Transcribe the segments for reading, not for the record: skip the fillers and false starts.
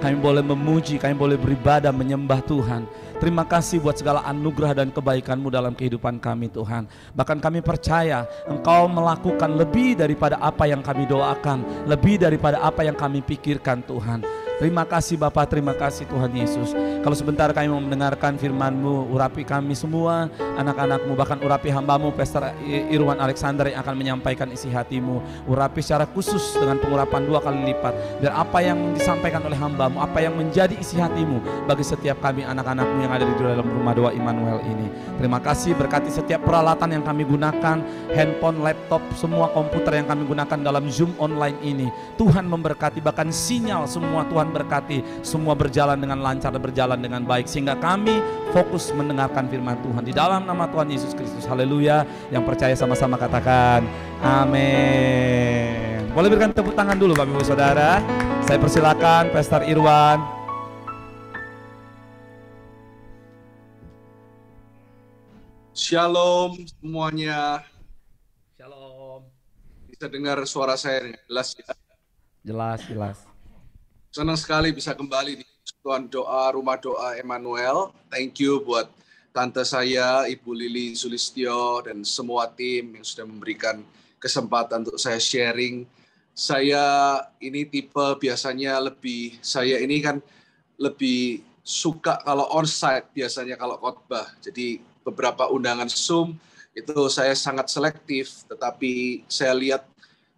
Kami boleh memuji, kami boleh beribadah, menyembah Tuhan. Terima kasih buat segala anugerah dan kebaikan-Mu dalam kehidupan kami Tuhan. Bahkan kami percaya Engkau melakukan lebih daripada apa yang kami doakan, lebih daripada apa yang kami pikirkan Tuhan. Terima kasih Bapa, terima kasih Tuhan Yesus. Kalau sebentar kami mau mendengarkan firman-Mu, urapi kami semua, anak-anak-Mu, bahkan urapi hamba-Mu, Pastor Irwan Alexander yang akan menyampaikan isi hati-Mu. Urapi secara khusus dengan pengurapan 2 kali lipat. Dan apa yang disampaikan oleh hamba-Mu, apa yang menjadi isi hati-Mu bagi setiap kami anak-anak-Mu yang ada di dalam rumah doa Immanuel ini. Terima kasih, berkati setiap peralatan yang kami gunakan, handphone, laptop, semua komputer yang kami gunakan dalam Zoom online ini. Tuhan memberkati, bahkan sinyal semua Tuhan berkati, semua berjalan dengan lancar dan berjalan dengan baik, sehingga kami fokus mendengarkan firman Tuhan di dalam nama Tuhan Yesus Kristus. Haleluya. Yang percaya sama-sama katakan amin. Boleh berikan tepuk tangan dulu Bapak Ibu Saudara. Saya persilakan Pastor Irwan. Shalom semuanya. Shalom. Bisa dengar suara saya jelas ya? Jelas. Senang sekali bisa kembali di Persekutuan Doa Rumah Doa Immanuel. Thank you buat tante saya, Ibu Lili Sulistyo, dan semua tim yang sudah memberikan kesempatan untuk saya sharing. Saya ini tipe biasanya saya ini kan lebih suka kalau onsite biasanya kalau khotbah. Jadi beberapa undangan Zoom itu saya sangat selektif, tetapi saya lihat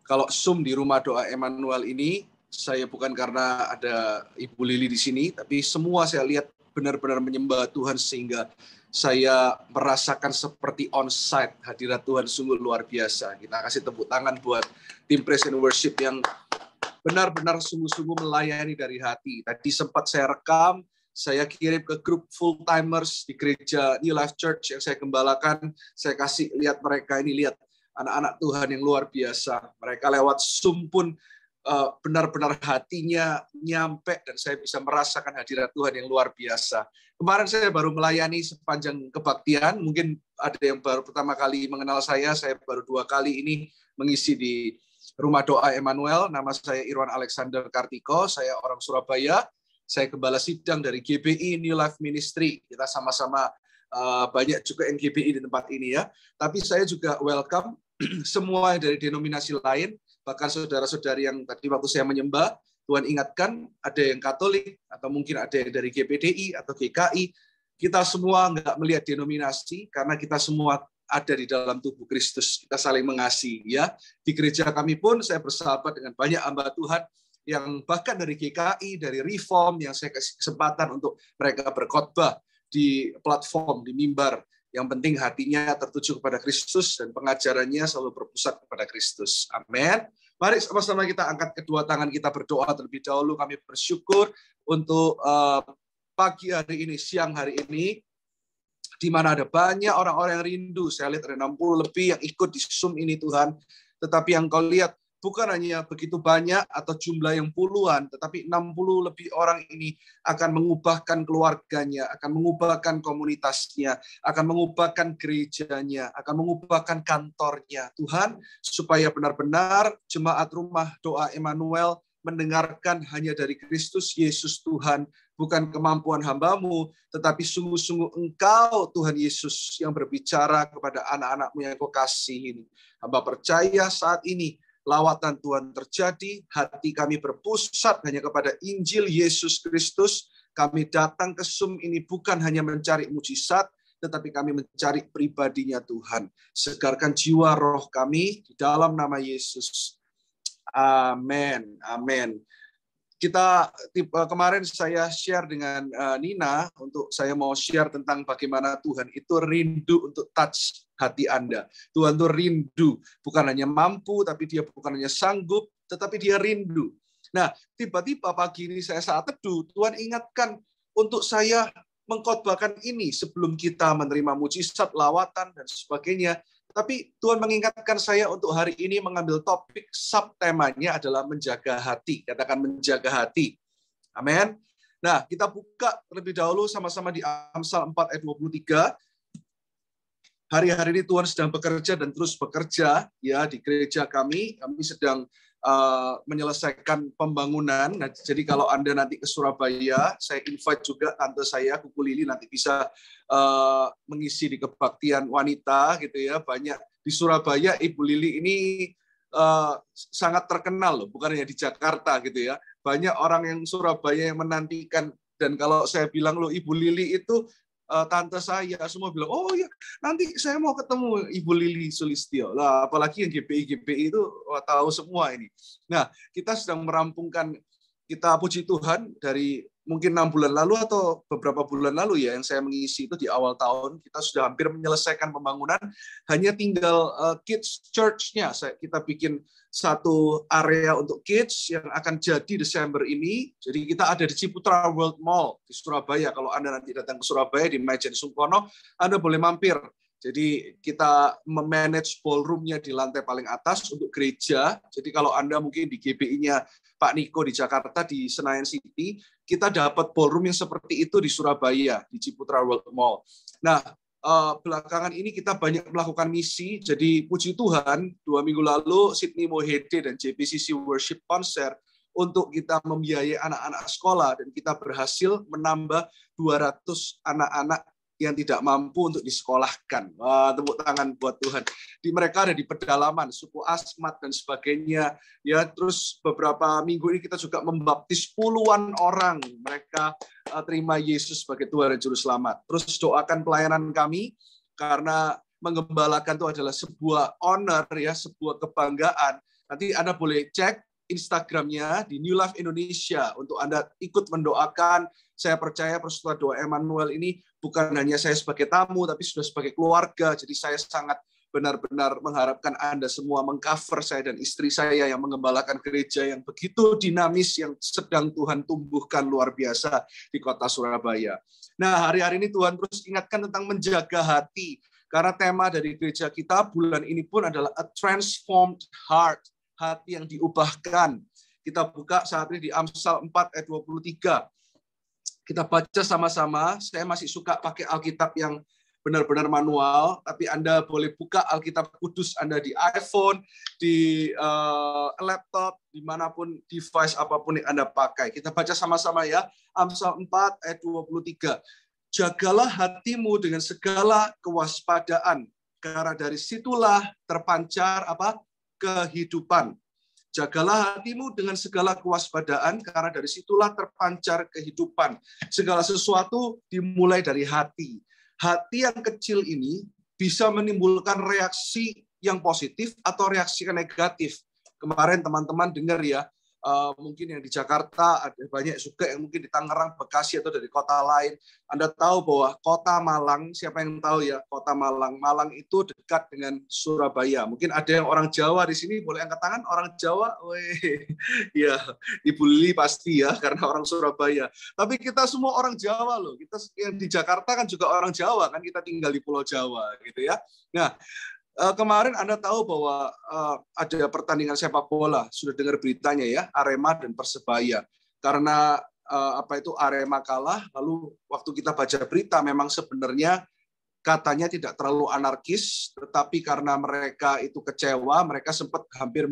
kalau Zoom di Rumah Doa Immanuel ini, saya bukan karena ada Ibu Lili di sini, tapi semua saya lihat benar-benar menyembah Tuhan sehingga saya merasakan seperti onsite. Hadirat Tuhan sungguh luar biasa. Kita kasih tepuk tangan buat tim Praise and Worship yang benar-benar sungguh-sungguh melayani dari hati. Tadi sempat saya rekam, saya kirim ke grup full timers di gereja New Life Church yang saya gembalakan. Saya kasih lihat mereka ini, lihat anak-anak Tuhan yang luar biasa. Mereka lewat Zoom pun benar-benar hatinya nyampe dan saya bisa merasakan hadirat Tuhan yang luar biasa. Kemarin saya baru melayani sepanjang kebaktian, mungkin ada yang baru pertama kali mengenal saya baru 2 kali ini mengisi di Rumah Doa Immanuel. Nama saya Irwan Alexander Kartiko, saya orang Surabaya, saya gembala sidang dari GBI New Life Ministry. Kita sama-sama banyak juga yang GBI di tempat ini ya. Tapi saya juga welcome semua dari denominasi lain, bahkan saudara-saudari yang tadi waktu saya menyembah, Tuhan ingatkan ada yang Katolik, atau mungkin ada yang dari GPDI atau GKI. Kita semua nggak melihat denominasi, karena kita semua ada di dalam tubuh Kristus. Kita saling mengasihi. Ya. Di gereja kami pun saya bersahabat dengan banyak hamba Tuhan, yang bahkan dari GKI, dari Reform, yang saya kasih kesempatan untuk mereka berkhotbah di platform, di mimbar. Yang penting hatinya tertuju kepada Kristus dan pengajarannya selalu berpusat kepada Kristus. Amin. Mari sama-sama kita angkat kedua tangan, kita berdoa terlebih dahulu. Kami bersyukur untuk pagi hari ini, siang hari ini, di mana ada banyak orang-orang yang rindu. Saya lihat ada 60 lebih yang ikut di Zoom ini Tuhan. Tetapi yang kau lihat bukan hanya begitu banyak atau jumlah yang puluhan, tetapi 60 lebih orang ini akan mengubahkan keluarganya, akan mengubahkan komunitasnya, akan mengubahkan gerejanya, akan mengubahkan kantornya. Tuhan, supaya benar-benar jemaat Rumah Doa Immanuel mendengarkan hanya dari Kristus Yesus Tuhan, bukan kemampuan hamba-Mu, tetapi sungguh-sungguh Engkau Tuhan Yesus yang berbicara kepada anak-anak-Mu yang Kau kasihi. Hamba percaya saat ini lawatan Tuhan terjadi, hati kami berpusat hanya kepada Injil Yesus Kristus. Kami datang ke Zoom ini bukan hanya mencari mujizat, tetapi kami mencari pribadinya Tuhan. Segarkan jiwa roh kami di dalam nama Yesus. Amin. Amin. Kemarin saya share dengan Nina, untuk saya mau share tentang bagaimana Tuhan itu rindu untuk touch hati Anda. Tuhan itu rindu, bukan hanya mampu, tapi dia bukan hanya sanggup, tetapi dia rindu. Nah, tiba-tiba pagi ini saya saat teduh, Tuhan ingatkan untuk saya mengkhotbahkan ini sebelum kita menerima mujizat, lawatan, dan sebagainya. Tapi Tuhan mengingatkan saya untuk hari ini mengambil topik, subtemanya adalah menjaga hati. Katakan menjaga hati. Amin. Nah, kita buka terlebih dahulu sama-sama di Amsal 4 ayat 23. Hari-hari ini Tuhan sedang bekerja dan terus bekerja ya di gereja kami. Kami sedang menyelesaikan pembangunan. Nah, jadi kalau Anda nanti ke Surabaya, saya invite juga tante saya, Kuku Lili, nanti bisa mengisi di kebaktian wanita gitu ya. Banyak di Surabaya, Ibu Lili ini sangat terkenal loh, bukan hanya di Jakarta gitu ya. Banyak orang yang Surabaya yang menantikan, dan kalau saya bilang loh Ibu Lili itu tante saya, semua bilang, oh ya nanti saya mau ketemu Ibu Lili Sulistyo. Lah, apalagi yang GPI itu tahu semua ini. Nah, kita sedang merampungkan, kita puji Tuhan dari mungkin 6 bulan lalu atau beberapa bulan lalu ya, yang saya mengisi itu di awal tahun, kita sudah hampir menyelesaikan pembangunan, hanya tinggal kids church-nya. Kita bikin satu area untuk kids yang akan jadi Desember ini. Jadi kita ada di Ciputra World Mall di Surabaya. Kalau Anda nanti datang ke Surabaya di Majen Sungkono, Anda boleh mampir. Jadi kita memanage ballroom-nya di lantai paling atas untuk gereja. Jadi kalau Anda mungkin di GBI-nya Pak Niko di Jakarta, di Senayan City, kita dapat ballroom yang seperti itu di Surabaya, di Ciputra World Mall. Nah, belakangan ini kita banyak melakukan misi. Jadi puji Tuhan, 2 minggu lalu Sydney Mohede dan JPCC Worship Concert untuk kita membiayai anak-anak sekolah, dan kita berhasil menambah 200 anak-anak yang tidak mampu untuk disekolahkan. Wah, tepuk tangan buat Tuhan. Mereka ada di pedalaman, suku Asmat dan sebagainya. Ya, terus beberapa minggu ini kita juga membaptis puluhan orang. Mereka terima Yesus sebagai Tuhan dan Juru Selamat. Terus doakan pelayanan kami, karena menggembalakan itu adalah sebuah honor, ya, sebuah kebanggaan. Nanti Anda boleh cek Instagramnya di New Life Indonesia untuk Anda ikut mendoakan. Saya percaya Persekutuan Doa Emmanuel ini bukan hanya saya sebagai tamu, tapi sudah sebagai keluarga. Jadi saya sangat benar-benar mengharapkan Anda semua mengcover saya dan istri saya yang mengembalakan gereja yang begitu dinamis, yang sedang Tuhan tumbuhkan luar biasa di kota Surabaya. Nah, hari-hari ini Tuhan terus ingatkan tentang menjaga hati. Karena tema dari gereja kita bulan ini pun adalah a transformed heart. Hati yang diubahkan. Kita buka saat ini di Amsal 4 ayat 23. Kita baca sama-sama. Saya masih suka pakai Alkitab yang benar-benar manual, tapi Anda boleh buka Alkitab Kudus Anda di iPhone, di laptop, dimanapun device apapun yang Anda pakai. Kita baca sama-sama ya. Amsal 4 ayat 23. Jagalah hatimu dengan segala kewaspadaan, karena dari situlah terpancar apa? Kehidupan. Jagalah hatimu dengan segala kewaspadaan, karena dari situlah terpancar kehidupan. Segala sesuatu dimulai dari hati. Hati yang kecil ini bisa menimbulkan reaksi yang positif atau reaksi yang negatif. Kemarin teman-teman dengar ya, mungkin yang di Jakarta ada banyak juga yang mungkin di Tangerang, Bekasi atau dari kota lain. Anda tahu bahwa kota Malang, siapa yang tahu ya kota Malang? Malang itu dekat dengan Surabaya. Mungkin ada yang orang Jawa di sini, boleh angkat tangan orang Jawa? Weh, ya Ibu Lili pasti ya karena orang Surabaya. Tapi kita semua orang Jawa loh. Kita yang di Jakarta kan juga orang Jawa kan, kita tinggal di Pulau Jawa gitu ya. Nah, kemarin Anda tahu bahwa ada pertandingan sepak bola, sudah dengar beritanya ya, Arema dan Persebaya. Karena Arema kalah, lalu waktu kita baca berita memang sebenarnya katanya tidak terlalu anarkis, tetapi karena mereka itu kecewa, mereka sempat hampir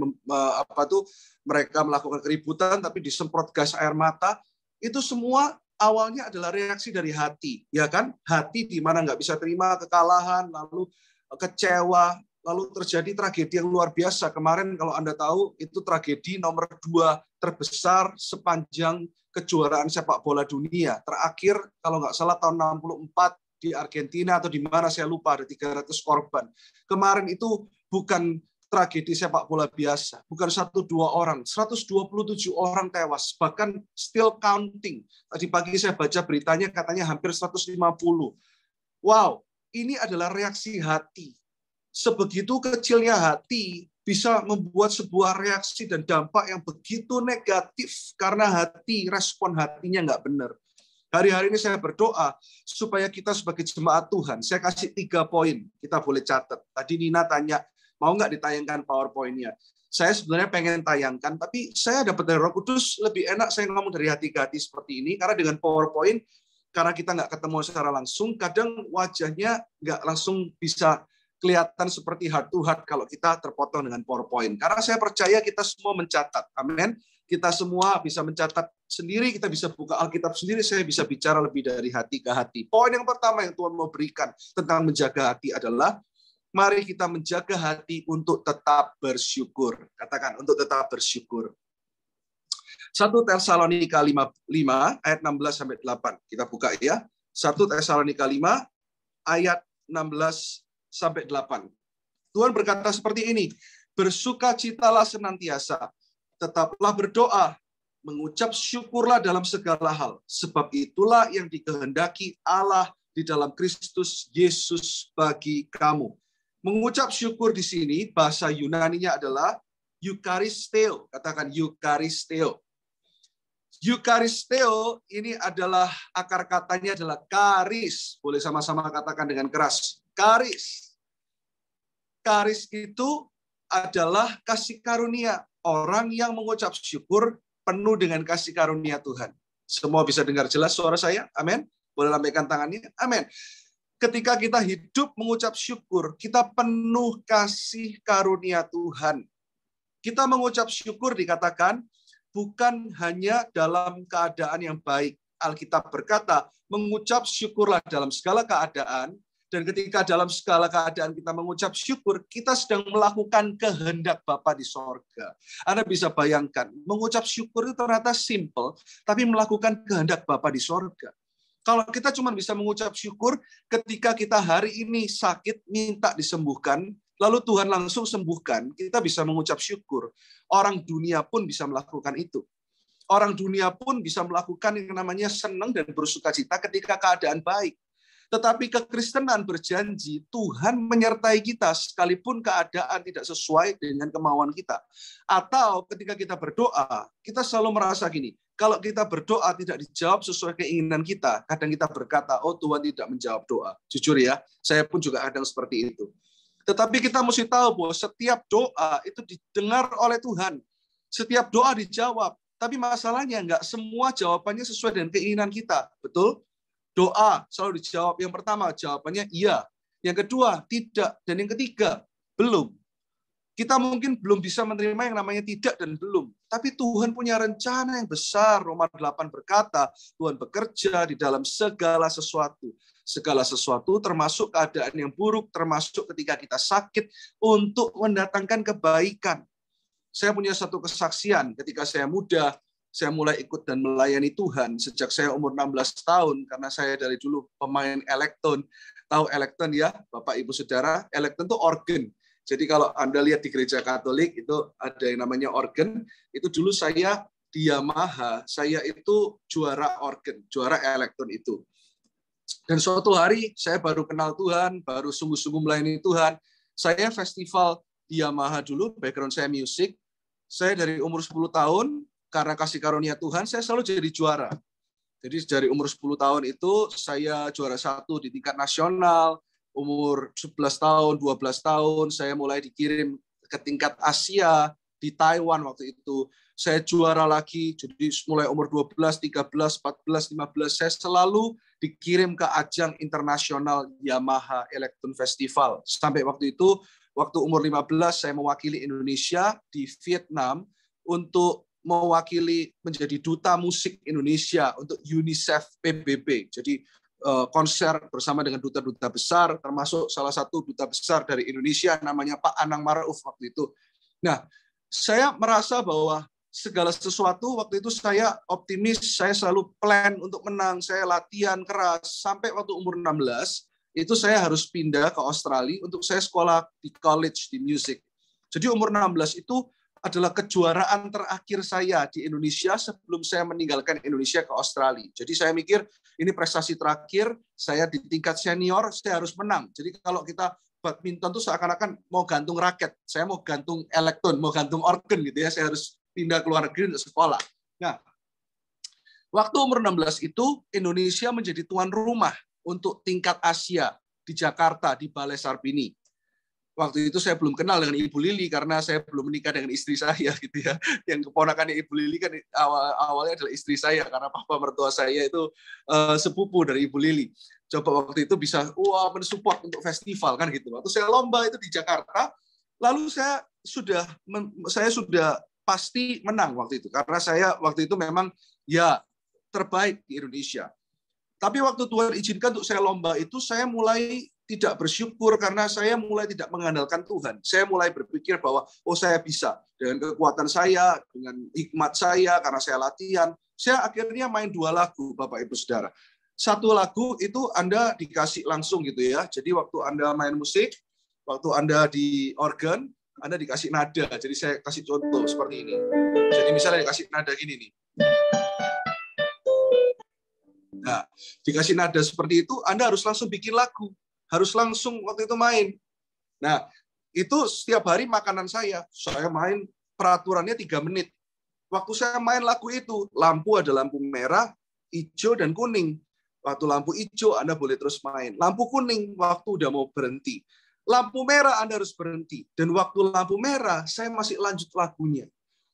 mereka melakukan keributan, tapi disemprot gas air mata. Itu semua awalnya adalah reaksi dari hati, ya kan? Hati di mana nggak bisa terima kekalahan, lalu kecewa, lalu terjadi tragedi yang luar biasa. Kemarin kalau Anda tahu, itu tragedi nomor 2 terbesar sepanjang kejuaraan sepak bola dunia. Terakhir, kalau nggak salah tahun 64 di Argentina atau di mana saya lupa, ada 300 korban. Kemarin itu bukan tragedi sepak bola biasa, bukan 1-2 orang, 127 orang tewas, bahkan still counting. Tadi pagi saya baca beritanya katanya hampir 150. Wow, ini adalah reaksi hati. Sebegitu kecilnya hati bisa membuat sebuah reaksi dan dampak yang begitu negatif karena hati, respon hatinya nggak benar. Hari-hari ini saya berdoa supaya kita sebagai jemaat Tuhan, saya kasih 3 poin, kita boleh catat. Tadi Nina tanya, mau nggak ditayangkan PowerPoint-nya? Saya sebenarnya pengen tayangkan, tapi saya dapat dari Roh Kudus, lebih enak saya ngomong dari hati ke hati seperti ini, karena dengan PowerPoint, karena kita nggak ketemu secara langsung, kadang wajahnya nggak langsung bisa kelihatan seperti heart to heart kalau kita terpotong dengan PowerPoint. Karena saya percaya kita semua mencatat. Amin. Kita semua bisa mencatat sendiri, kita bisa buka Alkitab sendiri, saya bisa bicara lebih dari hati ke hati. Poin yang pertama yang Tuhan mau berikan tentang menjaga hati adalah, mari kita menjaga hati untuk tetap bersyukur. Katakan, untuk tetap bersyukur. 1 Tesalonika 5 ayat 16-8. Kita buka ya. 1 Tesalonika 5 ayat 16-8. Tuhan berkata seperti ini, bersukacitalah senantiasa, tetaplah berdoa, mengucap syukurlah dalam segala hal, sebab itulah yang dikehendaki Allah di dalam Kristus Yesus bagi kamu. Mengucap syukur di sini, bahasa Yunaninya adalah Eucharisteo. Katakan Eucharisteo. Eucharisteo ini adalah akar katanya adalah karis. Boleh sama-sama katakan dengan keras. Karis. Karis itu adalah kasih karunia. Orang yang mengucap syukur penuh dengan kasih karunia Tuhan. Semua bisa dengar jelas suara saya? Amin. Boleh lambaikan tangannya? Amin. Ketika kita hidup mengucap syukur, kita penuh kasih karunia Tuhan. Kita mengucap syukur dikatakan bukan hanya dalam keadaan yang baik. Alkitab berkata, mengucap syukurlah dalam segala keadaan, dan ketika dalam segala keadaan kita mengucap syukur, kita sedang melakukan kehendak Bapa di sorga. Anda bisa bayangkan, mengucap syukur itu ternyata simple, tapi melakukan kehendak Bapa di sorga. Kalau kita cuma bisa mengucap syukur ketika kita hari ini sakit, minta disembuhkan, lalu Tuhan langsung sembuhkan, kita bisa mengucap syukur. Orang dunia pun bisa melakukan itu. Orang dunia pun bisa melakukan yang namanya senang dan bersukacita ketika keadaan baik. Tetapi kekristenan berjanji Tuhan menyertai kita sekalipun keadaan tidak sesuai dengan kemauan kita. Atau ketika kita berdoa, kita selalu merasa gini, kalau kita berdoa tidak dijawab sesuai keinginan kita, kadang kita berkata, oh Tuhan tidak menjawab doa. Jujur ya, saya pun juga kadang seperti itu. Tetapi kita mesti tahu bahwa setiap doa itu didengar oleh Tuhan. Setiap doa dijawab. Tapi masalahnya enggak semua jawabannya sesuai dengan keinginan kita. Betul? Doa selalu dijawab. Yang pertama jawabannya iya. Yang kedua tidak. Dan yang ketiga belum. Kita mungkin belum bisa menerima yang namanya tidak dan belum. Tapi Tuhan punya rencana yang besar. Roma 8 berkata, Tuhan bekerja di dalam segala sesuatu. Segala sesuatu termasuk keadaan yang buruk, termasuk ketika kita sakit, untuk mendatangkan kebaikan. Saya punya satu kesaksian ketika saya muda, saya mulai ikut dan melayani Tuhan sejak saya umur 16 tahun, karena saya dari dulu pemain elektron. Tahu elektron ya, Bapak Ibu Saudara? Elektron itu organ. Jadi kalau Anda lihat di gereja Katolik, itu ada yang namanya organ. Itu dulu saya di Yamaha, saya itu juara organ, juara elektron itu. Dan suatu hari saya baru kenal Tuhan, baru sungguh-sungguh melayani Tuhan. Saya festival di Yamaha dulu, background saya musik. Saya dari umur 10 tahun, karena kasih karunia Tuhan, saya selalu jadi juara. Jadi dari umur 10 tahun itu, saya juara 1 di tingkat nasional. Umur 11 tahun, 12 tahun, saya mulai dikirim ke tingkat Asia, di Taiwan waktu itu. Saya juara lagi, jadi mulai umur 12, 13, 14, 15, saya selalu dikirim ke ajang internasional Yamaha Elektron Festival. Sampai waktu itu, waktu umur 15, saya mewakili Indonesia di Vietnam untuk mewakili menjadi duta musik Indonesia untuk UNICEF PBB. Jadi konser bersama dengan duta-duta besar, termasuk salah satu duta besar dari Indonesia, namanya Pak Anang Marauf waktu itu. Nah, saya merasa bahwa segala sesuatu waktu itu saya optimis, saya selalu plan untuk menang, saya latihan keras, sampai waktu umur 16, itu saya harus pindah ke Australia untuk saya sekolah di college, di music. Jadi umur 16 itu adalah kejuaraan terakhir saya di Indonesia sebelum saya meninggalkan Indonesia ke Australia. Jadi saya mikir, ini prestasi terakhir, saya di tingkat senior, saya harus menang. Jadi kalau kita badminton itu seakan-akan mau gantung raket, saya mau gantung elektron, mau gantung organ gitu ya, saya harus pindah ke luar negeri untuk sekolah. Nah, waktu umur 16 itu Indonesia menjadi tuan rumah untuk tingkat Asia di Jakarta, di Balai Sarbini. waktu itu saya belum kenal dengan Ibu Lili karena saya belum menikah dengan istri saya gitu ya. Yang keponakannya Ibu Lili kan awalnya adalah istri saya karena papa mertua saya itu sepupu dari Ibu Lili. Coba waktu itu bisa mensupport untuk festival kan gitu. Waktu saya lomba itu di Jakarta, lalu saya sudah pasti menang waktu itu karena saya waktu itu memang ya terbaik di Indonesia. Tapi waktu Tuhan izinkan untuk saya lomba itu, saya mulai tidak bersyukur karena saya mulai tidak mengandalkan Tuhan. Saya mulai berpikir bahwa, saya bisa. Dengan kekuatan saya, dengan hikmat saya, karena saya latihan. Saya akhirnya main 2 lagu, Bapak Ibu Saudara. 1 lagu itu Anda dikasih langsung gitu ya. Jadi waktu Anda main musik, waktu Anda di organ, Anda dikasih nada. Jadi saya kasih contoh seperti ini. Jadi misalnya dikasih nada gini nih. Nah, dikasih nada seperti itu, Anda harus langsung bikin lagu. Harus langsung waktu itu main. Nah, itu setiap hari makanan saya. Saya main peraturannya 3 menit. Waktu saya main lagu itu, lampu ada lampu merah, hijau, dan kuning. Waktu lampu hijau, Anda boleh terus main. Lampu kuning, waktu udah mau berhenti. Lampu merah, Anda harus berhenti. Dan waktu lampu merah, saya masih lanjut lagunya.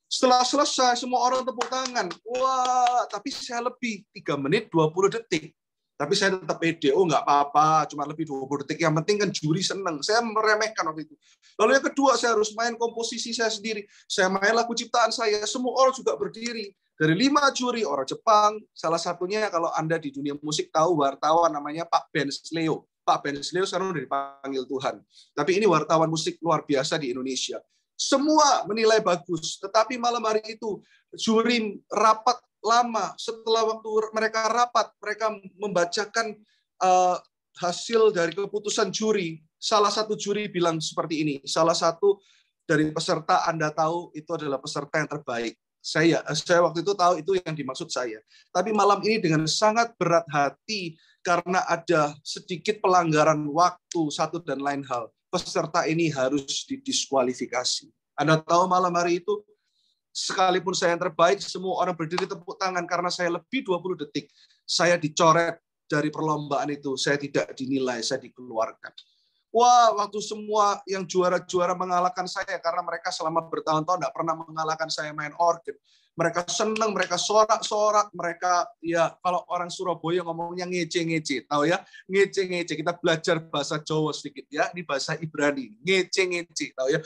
Setelah selesai, semua orang tepuk tangan. Wah, tapi saya lebih 3 menit 20 detik. Tapi saya tetap pede, nggak apa-apa, cuma lebih 20 detik. Yang penting kan juri seneng. Saya meremehkan waktu itu. Lalu yang kedua, saya harus main komposisi saya sendiri. Saya main lagu ciptaan saya, semua orang juga berdiri. Dari 5 juri, orang Jepang, salah satunya kalau Anda di dunia musik tahu wartawan namanya Pak Ben Sleo. Pak Ben Sleo sekarang udah dipanggil Tuhan. Tapi ini wartawan musik luar biasa di Indonesia. Semua menilai bagus, tetapi malam hari itu juri rapat lama. Setelah waktu mereka rapat, mereka membacakan hasil dari keputusan juri. Salah satu juri bilang seperti ini, salah satu dari peserta Anda tahu itu adalah peserta yang terbaik. Saya waktu itu tahu itu yang dimaksud saya. Tapi malam ini dengan sangat berat hati karena ada sedikit pelanggaran waktu satu dan lain hal. Peserta ini harus didiskualifikasi. Anda tahu malam hari itu, sekalipun saya yang terbaik, semua orang berdiri tepuk tangan karena saya lebih 20 detik. Saya dicoret dari perlombaan itu, saya tidak dinilai, saya dikeluarkan. Wah, waktu semua yang juara-juara mengalahkan saya, karena mereka selama bertahun-tahun tidak pernah mengalahkan saya main organ. Mereka senang, mereka sorak-sorak, mereka ya kalau orang Surabaya ngomongnya ngece-ngece, tahu ya, ngece-ngece. Kita belajar bahasa Jawa sedikit ya, ini bahasa Ibrani, ngece-ngece, tahu ya.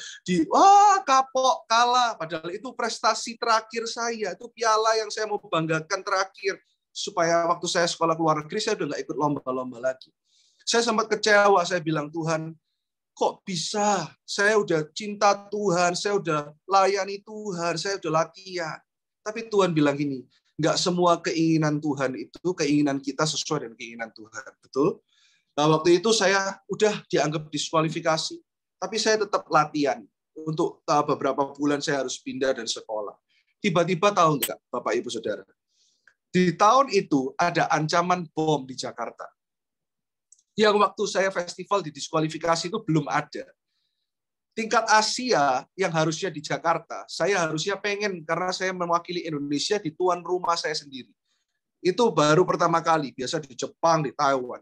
Kapok, kalah, padahal itu prestasi terakhir saya, itu piala yang saya mau banggakan terakhir, supaya waktu saya sekolah ke luar negeri saya udah nggak ikut lomba-lomba lagi. Saya sempat kecewa, saya bilang, Tuhan, kok bisa? Saya udah cinta Tuhan, saya udah layani Tuhan, saya udah latihan. Tapi Tuhan bilang gini, nggak semua keinginan Tuhan itu keinginan kita sesuai dengan keinginan Tuhan. Betul? Nah, waktu itu saya udah dianggap diskualifikasi, tapi saya tetap latihan. Untuk beberapa bulan saya harus pindah dan sekolah. Tiba-tiba tahu nggak, Bapak Ibu Saudara? Di tahun itu ada ancaman bom di Jakarta. Yang waktu saya festival didiskualifikasi itu belum ada. Tingkat Asia yang harusnya di Jakarta, saya harusnya pengen karena saya mewakili Indonesia di tuan rumah saya sendiri. Itu baru pertama kali, biasa di Jepang, di Taiwan.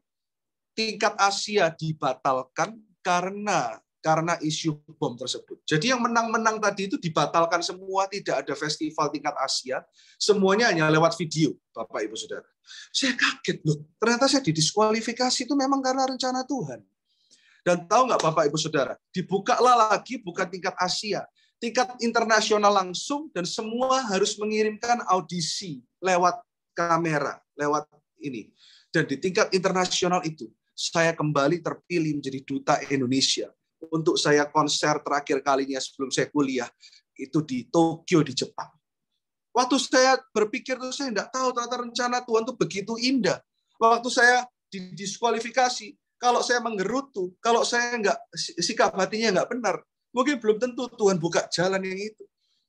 Tingkat Asia dibatalkan karena isu bom tersebut. Jadi yang menang-menang tadi itu dibatalkan semua, tidak ada festival tingkat Asia, semuanya hanya lewat video, Bapak Ibu Saudara. Saya kaget loh, ternyata saya didiskualifikasi itu memang karena rencana Tuhan. Dan tahu nggak Bapak Ibu Saudara, dibukalah lagi bukan tingkat Asia, tingkat internasional langsung, dan semua harus mengirimkan audisi lewat kamera, lewat ini. Dan di tingkat internasional itu, saya kembali terpilih menjadi duta Indonesia. Untuk saya konser terakhir kalinya sebelum saya kuliah, itu di Tokyo, di Jepang. Waktu saya berpikir, saya tidak tahu ternyata rencana Tuhan itu begitu indah. Waktu saya didiskualifikasi, kalau saya menggerutu, kalau saya sikap hatinya nggak benar, mungkin belum tentu Tuhan buka jalan yang itu.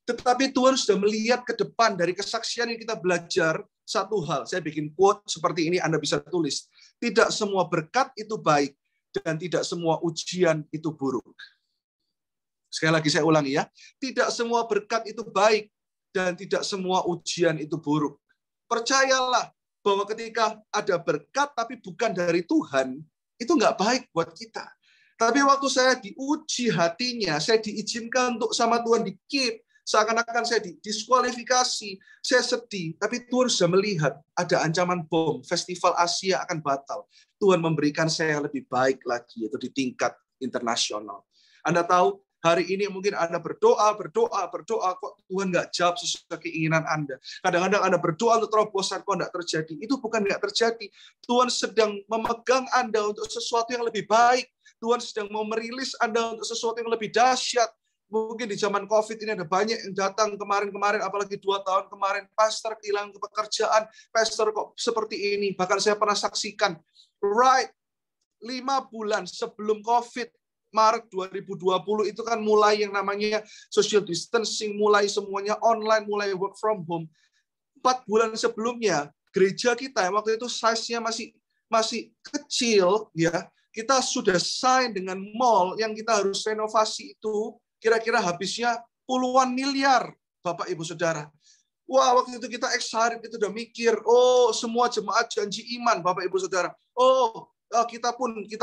Tetapi Tuhan sudah melihat ke depan dari kesaksian yang kita belajar satu hal. Saya bikin quote seperti ini, Anda bisa tulis. Tidak semua berkat itu baik, dan tidak semua ujian itu buruk. Sekali lagi saya ulangi ya. Tidak semua berkat itu baik, dan tidak semua ujian itu buruk. Percayalah bahwa ketika ada berkat tapi bukan dari Tuhan, itu nggak baik buat kita. Tapi waktu saya diuji hatinya, saya diizinkan untuk sama Tuhan di-keep, seakan-akan saya didiskualifikasi, saya sedih. Tapi Tuhan sudah melihat ada ancaman bom, festival Asia akan batal. Tuhan memberikan saya yang lebih baik lagi, yaitu di tingkat internasional. Anda tahu, hari ini mungkin Anda berdoa, kok Tuhan nggak jawab sesuai keinginan Anda. Kadang-kadang Anda berdoa untuk terobosan, kok nggak terjadi. Itu bukan nggak terjadi. Tuhan sedang memegang Anda untuk sesuatu yang lebih baik. Tuhan sedang mau merilis Anda untuk sesuatu yang lebih dahsyat. Mungkin di zaman COVID ini ada banyak yang datang kemarin-kemarin, apalagi 2 tahun kemarin, pastor kehilangan pekerjaan, pastor kok seperti ini. Bahkan saya pernah saksikan, 5 bulan sebelum COVID, Maret 2020 itu kan mulai yang namanya social distancing, mulai semuanya online, mulai work from home. 4 bulan sebelumnya, gereja kita yang waktu itu size-nya masih kecil, ya, kita sudah sign dengan mall yang kita harus renovasi itu, kira-kira habisnya puluhan miliar, Bapak Ibu Saudara. Wah, waktu itu kita excited, kita udah mikir, oh semua jemaat janji iman, Bapak Ibu Saudara. Oh, kita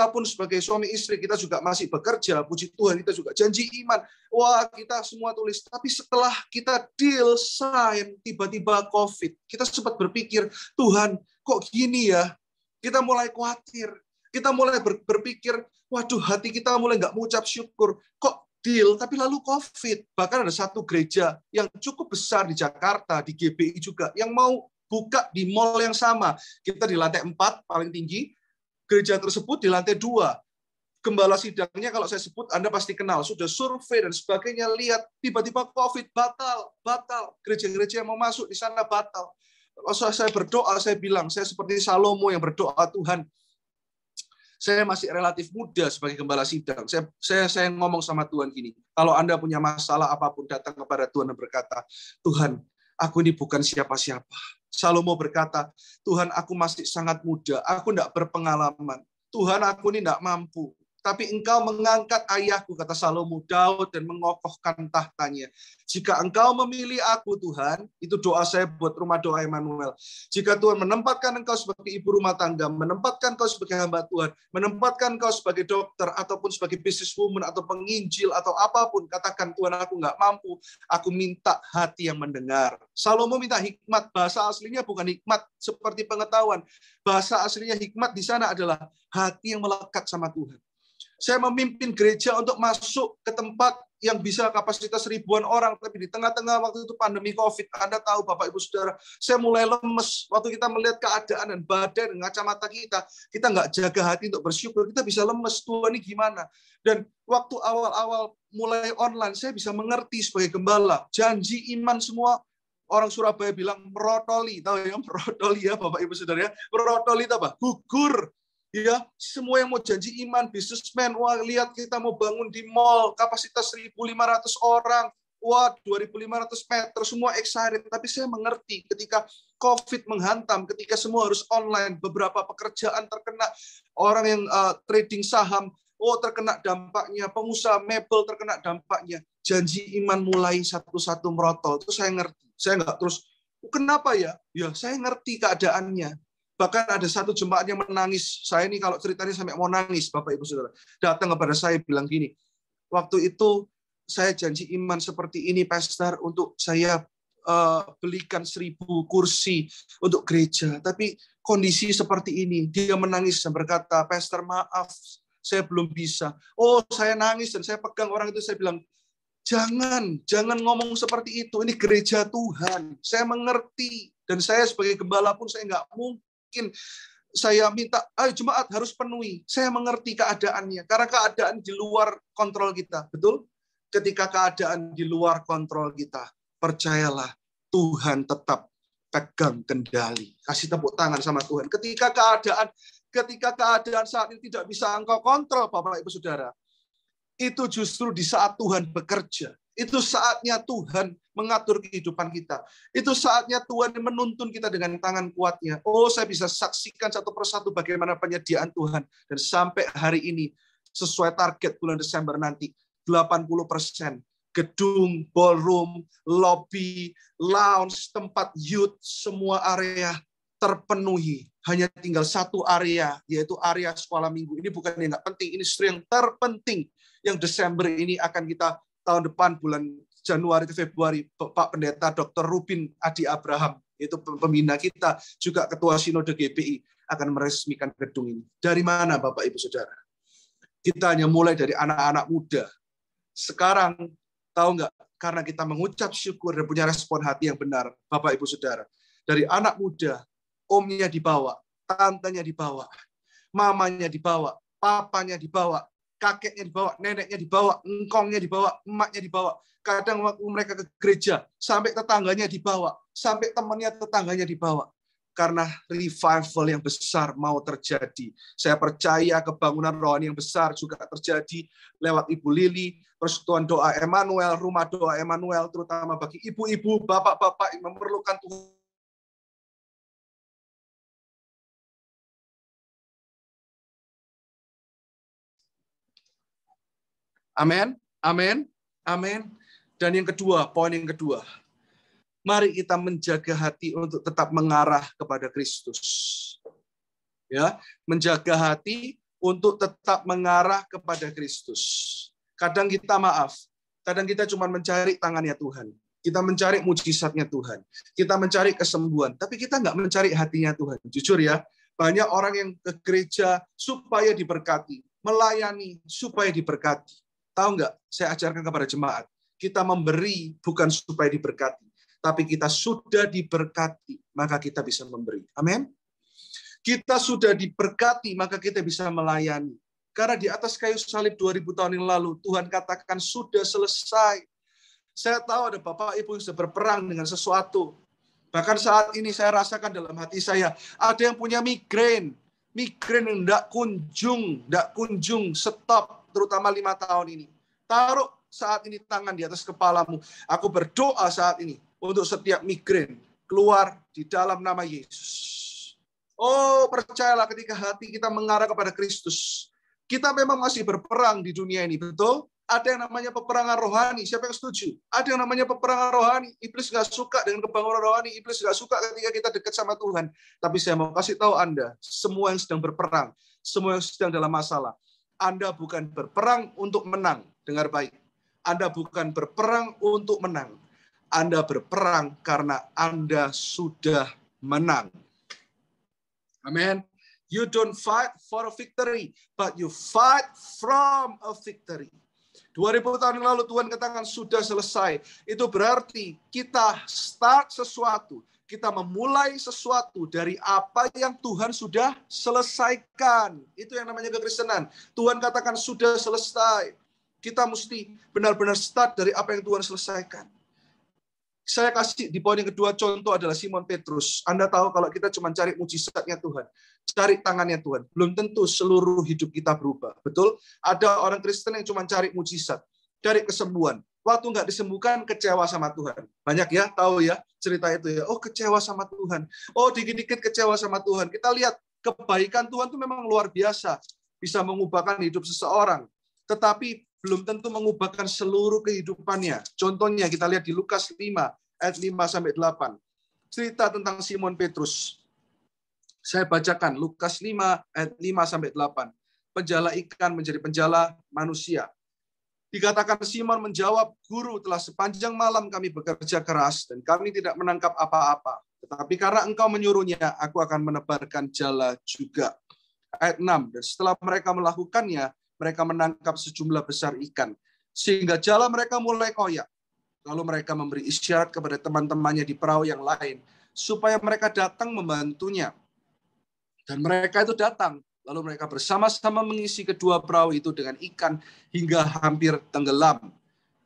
pun sebagai suami istri, kita juga masih bekerja, puji Tuhan, kita juga janji iman. Wah, kita semua tulis. Tapi setelah kita deal, sign, tiba-tiba COVID. Kita sempat berpikir, Tuhan, kok gini ya? Kita mulai khawatir. Kita mulai berpikir, waduh, hati kita mulai nggak mengucap syukur. Kok deal, tapi lalu COVID. Bahkan ada satu gereja yang cukup besar di Jakarta, di GBI juga, yang mau buka di mall yang sama. Kita di lantai 4, paling tinggi. Gereja tersebut di lantai 2. Gembala sidangnya, kalau saya sebut, Anda pasti kenal. Sudah survei dan sebagainya, lihat, tiba-tiba COVID, batal. Gereja-gereja yang mau masuk di sana batal. Kalau saya berdoa, saya bilang, saya seperti Salomo yang berdoa, Tuhan, saya masih relatif muda sebagai gembala sidang. Saya ngomong sama Tuhan gini, kalau Anda punya masalah apapun, datang kepada Tuhan dan berkata, Tuhan, aku ini bukan siapa-siapa. Salomo berkata, Tuhan, aku masih sangat muda, aku tidak berpengalaman. Tuhan, aku ini tidak mampu. Tapi engkau mengangkat ayahku, kata Salomo, Daud, dan mengokohkan tahtanya. Jika engkau memilih aku, Tuhan, itu doa saya buat rumah doa Emmanuel. Jika Tuhan menempatkan engkau sebagai ibu rumah tangga, menempatkan engkau sebagai hamba Tuhan, menempatkan engkau sebagai dokter, ataupun sebagai businesswoman, atau penginjil, atau apapun, katakan, Tuhan, aku nggak mampu, aku minta hati yang mendengar. Salomo minta hikmat, bahasa aslinya bukan hikmat seperti pengetahuan. Bahasa aslinya hikmat di sana adalah hati yang melekat sama Tuhan. Saya memimpin gereja untuk masuk ke tempat yang bisa kapasitas ribuan orang, tapi di tengah-tengah waktu itu pandemi COVID, Anda tahu Bapak Ibu Saudara, saya mulai lemes. Waktu kita melihat keadaan dan badai dan kacamata kita nggak jaga hati untuk bersyukur, kita bisa lemes. Tuhan ini gimana? Dan waktu awal-awal mulai online, saya bisa mengerti sebagai gembala, janji iman semua. Orang Surabaya bilang merotoli, tahu ya, merotoli ya Bapak Ibu Saudara ya, merotoli itu apa? Gugur. Ya, semua yang mau janji iman, bisnismen, wah lihat kita mau bangun di mall, kapasitas 1.500 orang, wah 2.500 meter, semua excited. Tapi saya mengerti ketika COVID menghantam, ketika semua harus online, beberapa pekerjaan terkena, orang yang trading saham, terkena dampaknya, pengusaha mebel terkena dampaknya, janji iman mulai satu-satu merotol. Itu saya ngerti, saya nggak terus, kenapa ya? Ya saya ngerti keadaannya. Bahkan ada satu jemaat yang menangis. Saya ini kalau ceritanya sampai mau nangis, Bapak Ibu Saudara. Datang kepada saya bilang gini, waktu itu saya janji iman seperti ini, Pastor, untuk saya belikan 1.000 kursi untuk gereja. Tapi kondisi seperti ini, dia menangis dan berkata, Pastor, maaf, saya belum bisa. Oh, saya nangis dan saya pegang orang itu, saya bilang, jangan ngomong seperti itu. Ini gereja Tuhan. Saya mengerti. Dan saya sebagai gembala pun saya nggak mungkin saya minta, ayo jemaat harus penuhi. Saya mengerti keadaannya, karena keadaan di luar kontrol kita. Betul? Ketika keadaan di luar kontrol kita, percayalah, Tuhan tetap pegang kendali. Kasih tepuk tangan sama Tuhan. Ketika keadaan saat ini tidak bisa engkau kontrol, Bapak Ibu Saudara, itu justru di saat Tuhan bekerja. Itu saatnya Tuhan mengatur kehidupan kita. Itu saatnya Tuhan menuntun kita dengan tangan kuatnya. Oh, saya bisa saksikan satu persatu bagaimana penyediaan Tuhan. Dan sampai hari ini, sesuai target bulan Desember nanti, 80%. Gedung, ballroom, lobby, lounge, tempat youth, semua area terpenuhi. Hanya tinggal satu area, yaitu area sekolah minggu. Ini bukan yang nggak penting, ini justru yang terpenting. Yang Desember ini akan kita, tahun depan bulan Januari atau Februari, Pak Pendeta Dr. Rubin Adi Abraham, yaitu pembina kita, juga Ketua Sinode GPI, akan meresmikan gedung ini. Dari mana Bapak Ibu Saudara? Kita hanya mulai dari anak-anak muda. Sekarang, tahu nggak? Karena kita mengucap syukur dan punya respon hati yang benar, Bapak Ibu Saudara. Dari anak muda, omnya dibawa, tantenya dibawa, mamanya dibawa, papanya dibawa, kakeknya dibawa, neneknya dibawa, engkongnya dibawa, emaknya dibawa. Kadang waktu mereka ke gereja, sampai tetangganya dibawa, sampai temannya tetangganya dibawa. Karena revival yang besar mau terjadi. Saya percaya kebangunan rohani yang besar juga terjadi lewat Ibu Lili, Persekutuan Doa Emmanuel, Rumah Doa Emmanuel, terutama bagi ibu-ibu, bapak-bapak yang memerlukan Tuhan. Amin, amin, amin. Dan yang kedua, poin yang kedua, mari kita menjaga hati untuk tetap mengarah kepada Kristus. Ya, menjaga hati untuk tetap mengarah kepada Kristus. Kadang kita maaf, kadang kita cuma mencari tangannya Tuhan. Kita mencari mujizatnya Tuhan. Kita mencari kesembuhan, tapi kita nggak mencari hatinya Tuhan. Jujur ya, banyak orang yang ke gereja supaya diberkati, melayani supaya diberkati. Tahu nggak, saya ajarkan kepada jemaat, kita memberi bukan supaya diberkati, tapi kita sudah diberkati, maka kita bisa memberi. Amin. Kita sudah diberkati, maka kita bisa melayani. Karena di atas kayu salib 2000 tahun yang lalu, Tuhan katakan sudah selesai. Saya tahu ada Bapak Ibu yang sudah berperang dengan sesuatu. Bahkan saat ini saya rasakan dalam hati saya, ada yang punya migrain. Migrain yang tidak kunjung stop, terutama 5 tahun ini. Taruh saat ini tangan di atas kepalamu. Aku berdoa saat ini untuk setiap migrain keluar di dalam nama Yesus. Oh, percayalah ketika hati kita mengarah kepada Kristus. Kita memang masih berperang di dunia ini, betul? Ada yang namanya peperangan rohani. Siapa yang setuju? Ada yang namanya peperangan rohani. Iblis nggak suka dengan kebangunan rohani. Iblis nggak suka ketika kita dekat sama Tuhan. Tapi saya mau kasih tahu Anda, semua yang sedang berperang, semua yang sedang dalam masalah, Anda bukan berperang untuk menang. Dengar baik. Anda bukan berperang untuk menang. Anda berperang karena Anda sudah menang. Amen. You don't fight for a victory, but you fight from a victory. 2000 tahun yang lalu Tuhan katakan sudah selesai. Itu berarti kita start sesuatu. Kita memulai sesuatu dari apa yang Tuhan sudah selesaikan. Itu yang namanya kekristenan. Tuhan katakan sudah selesai. Kita mesti benar-benar start dari apa yang Tuhan selesaikan. Saya kasih di poin yang kedua, contoh adalah Simon Petrus. Anda tahu kalau kita cuma cari mujizatnya Tuhan, cari tangannya Tuhan, belum tentu seluruh hidup kita berubah. Betul? Ada orang Kristen yang cuma cari mujizat, cari kesembuhan. Waktu nggak disembuhkan, kecewa sama Tuhan. Banyak ya, tahu ya cerita itu ya. Oh, kecewa sama Tuhan. Oh, dikit-dikit kecewa sama Tuhan. Kita lihat kebaikan Tuhan itu memang luar biasa. Bisa mengubahkan hidup seseorang. Tetapi belum tentu mengubahkan seluruh kehidupannya. Contohnya kita lihat di Lukas 5 ayat 5-8. Cerita tentang Simon Petrus. Saya bacakan Lukas 5 ayat 5-8. Penjala ikan menjadi penjala manusia. Dikatakan Simon menjawab, "Guru, telah sepanjang malam kami bekerja keras dan kami tidak menangkap apa-apa. Tetapi karena engkau menyuruhnya, aku akan menebarkan jala juga." Ayat 6. Dan setelah mereka melakukannya, mereka menangkap sejumlah besar ikan, sehingga jala mereka mulai koyak. Lalu mereka memberi isyarat kepada teman-temannya di perahu yang lain, supaya mereka datang membantunya. Dan mereka itu datang, lalu mereka bersama-sama mengisi kedua perahu itu dengan ikan, hingga hampir tenggelam.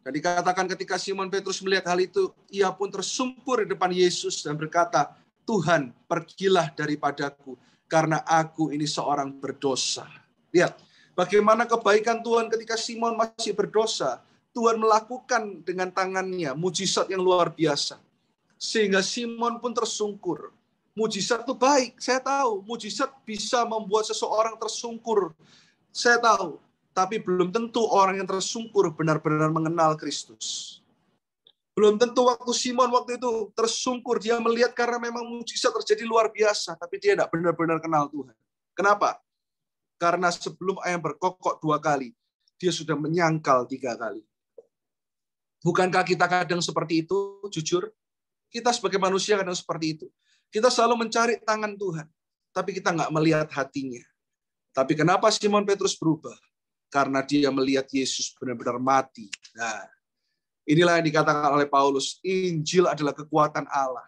Dan dikatakan ketika Simon Petrus melihat hal itu, ia pun tersungkur di depan Yesus dan berkata, "Tuhan, pergilah daripadaku, karena aku ini seorang berdosa." Lihat. Bagaimana kebaikan Tuhan ketika Simon masih berdosa. Tuhan melakukan dengan tangannya mujizat yang luar biasa. Sehingga Simon pun tersungkur. Mujizat itu baik, saya tahu. Mujizat bisa membuat seseorang tersungkur. Saya tahu. Tapi belum tentu orang yang tersungkur benar-benar mengenal Kristus. Belum tentu waktu Simon waktu itu tersungkur, dia melihat karena memang mujizat terjadi luar biasa, tapi dia tidak benar-benar kenal Tuhan. Kenapa? Karena sebelum ayam berkokok 2 kali, dia sudah menyangkal 3 kali. Bukankah kita kadang seperti itu, jujur? Kita sebagai manusia kadang seperti itu. Kita selalu mencari tangan Tuhan, tapi kita nggak melihat hatinya. Tapi kenapa Simon Petrus berubah? Karena dia melihat Yesus benar-benar mati. Nah, inilah yang dikatakan oleh Paulus, Injil adalah kekuatan Allah.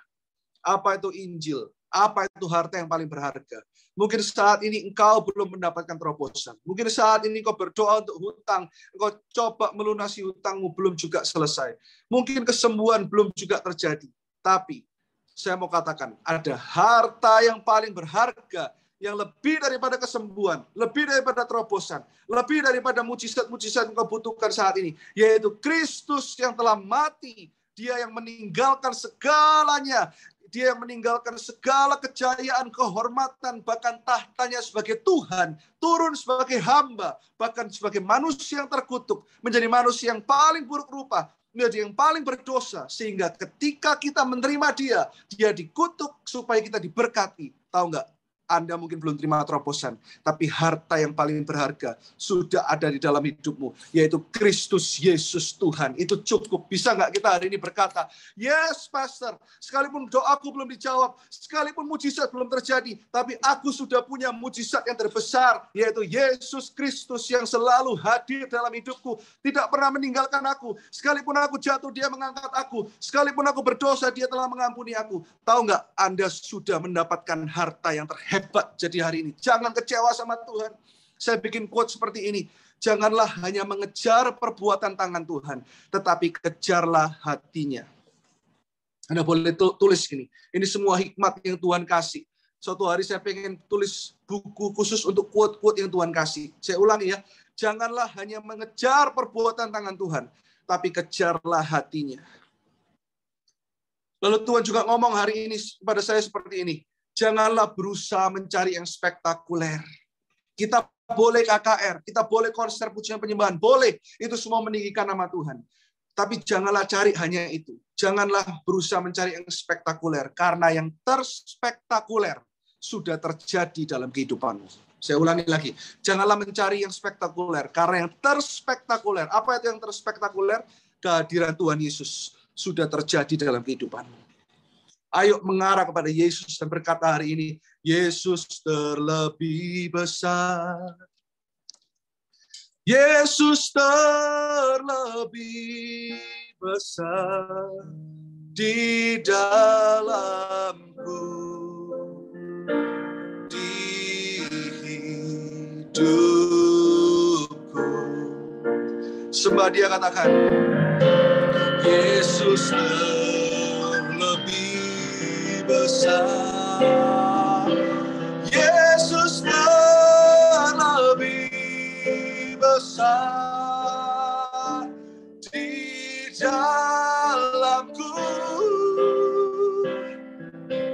Apa itu Injil? Apa itu harta yang paling berharga? Mungkin saat ini engkau belum mendapatkan terobosan. Mungkin saat ini engkau berdoa untuk hutang, engkau coba melunasi hutangmu, belum juga selesai. Mungkin kesembuhan belum juga terjadi. Tapi saya mau katakan, ada harta yang paling berharga, yang lebih daripada kesembuhan, lebih daripada terobosan, lebih daripada mujizat-mujizat yang kau butuhkan saat ini, yaitu Kristus yang telah mati. Dia yang meninggalkan segalanya. Dia yang meninggalkan segala kejayaan, kehormatan, bahkan tahtanya sebagai Tuhan, turun sebagai hamba, bahkan sebagai manusia yang terkutuk, menjadi manusia yang paling buruk rupa, menjadi yang paling berdosa, sehingga ketika kita menerima dia dikutuk supaya kita diberkati. Tahu nggak? Anda mungkin belum terima terobosan, tapi harta yang paling berharga sudah ada di dalam hidupmu, yaitu Kristus Yesus Tuhan. Itu cukup. Bisa nggak kita hari ini berkata, yes pastor, sekalipun doaku belum dijawab, sekalipun mujizat belum terjadi, tapi aku sudah punya mujizat yang terbesar, yaitu Yesus Kristus yang selalu hadir dalam hidupku, tidak pernah meninggalkan aku. Sekalipun aku jatuh, dia mengangkat aku. Sekalipun aku berdosa, dia telah mengampuni aku. Tahu nggak, Anda sudah mendapatkan harta yang terhebat jadi hari ini. Jangan kecewa sama Tuhan. Saya bikin quote seperti ini. Janganlah hanya mengejar perbuatan tangan Tuhan, tetapi kejarlah hatinya. Anda boleh tulis gini. Ini semua hikmat yang Tuhan kasih. Suatu hari saya pengen tulis buku khusus untuk quote-quote yang Tuhan kasih. Saya ulangi ya. Janganlah hanya mengejar perbuatan tangan Tuhan, tapi kejarlah hatinya. Lalu Tuhan juga ngomong hari ini kepada saya seperti ini. Janganlah berusaha mencari yang spektakuler. Kita boleh KKR, kita boleh konser pujian penyembahan, boleh. Itu semua meninggikan nama Tuhan. Tapi janganlah cari hanya itu. Janganlah berusaha mencari yang spektakuler. Karena yang terspektakuler sudah terjadi dalam kehidupanmu. Saya ulangi lagi. Janganlah mencari yang spektakuler. Karena yang terspektakuler. Apa itu yang terspektakuler? Kehadiran Tuhan Yesus sudah terjadi dalam kehidupanmu. Ayo mengarah kepada Yesus dan berkata hari ini, Yesus terlebih besar. Yesus terlebih besar di dalamku, di hidupku. Sembah dia, katakan, Yesus besar. Yesus lebih besar di dalamku